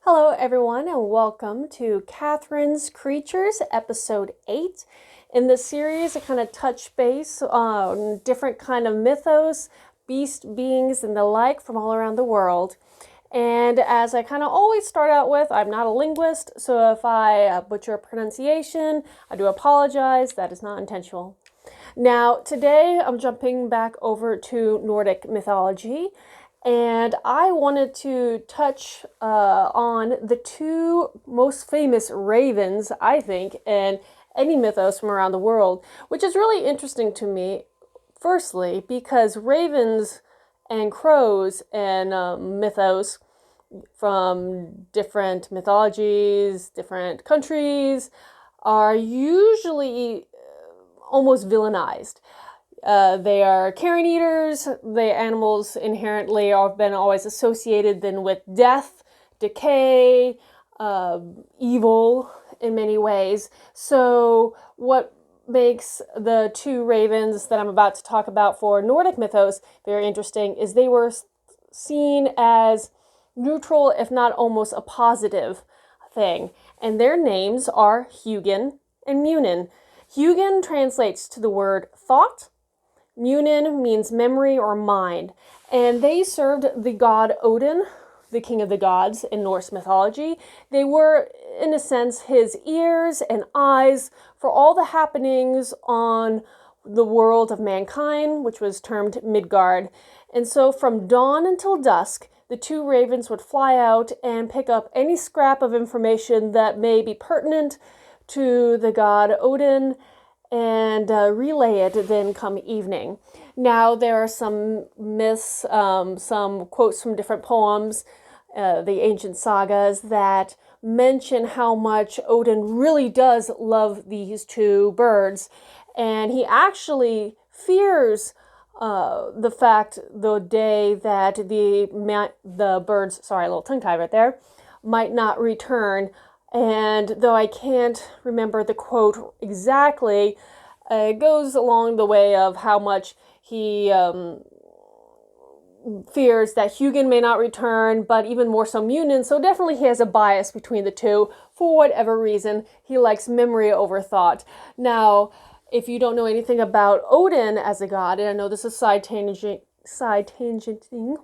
Hello everyone and welcome to Katharine's Creatures, episode 8. In this series I kind of touch base on different kind of mythos, beast beings and the like from all around the world. And as I kind of always start out with, I'm not a linguist, so if I butcher a pronunciation, I do apologize. That is not intentional. Now today I'm jumping back over to Nordic mythology. And I wanted to touch on the two most famous ravens, I think, in any mythos from around the world, which is really interesting to me, firstly, because ravens and crows and mythos from different mythologies, different countries, are usually almost villainized. They are carrion eaters. The animals inherently have been always associated then with death, decay, evil in many ways. So what makes the two ravens that I'm about to talk about for Nordic mythos very interesting is they were seen as neutral, if not almost a positive thing. And their names are Huginn and Muninn. Huginn translates to the word thought. Muninn means memory or mind, and they served the god Odin, the king of the gods in Norse mythology. They were, in a sense, his ears and eyes for all the happenings on the world of mankind, which was termed Midgard. And so from dawn until dusk, the two ravens would fly out and pick up any scrap of information that may be pertinent to the god Odin, and relay it then come evening. Now there are some myths, some quotes from different poems, the ancient sagas that mention how much Odin really does love these two birds, and he actually fears the fact the day that the birds, sorry, a little tongue tie right there, might not return. And though I can't remember the quote exactly, it goes along the way of how much he fears that Huginn may not return, but even more so Muninn. So definitely he has a bias between the two for whatever reason. He likes memory over thought. Now, if you don't know anything about Odin as a god, and I know this is side tangenting.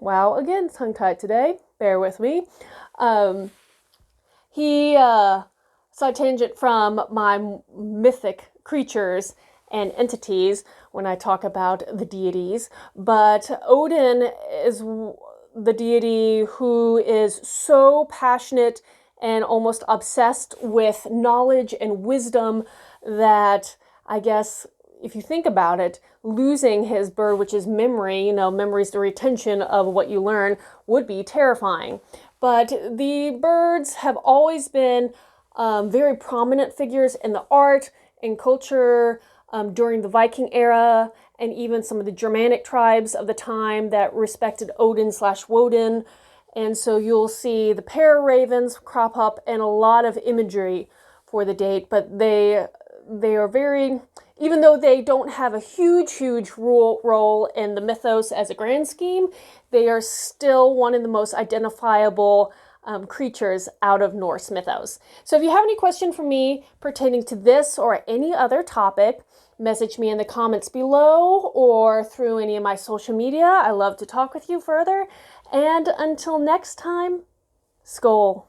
Wow, again, tongue-tied today. Bear with me. He side tangent from my mythic creatures and entities when I talk about the deities, but Odin is the deity who is so passionate and almost obsessed with knowledge and wisdom that I guess if you think about it, losing his bird, which is memory, memory is the retention of what you learn, would be terrifying. But the birds have always been very prominent figures in the art and culture during the Viking era, and even some of the Germanic tribes of the time that respected Odin/Woden. And so you'll see the pair of ravens crop up and a lot of imagery for the date, but they are very, even though they don't have a huge role in the mythos as a grand scheme, they are still one of the most identifiable creatures out of Norse mythos. So if you have any question for me pertaining to this or any other topic, message me in the comments below or through any of my social media. I love to talk with you further. And until next time, Skål.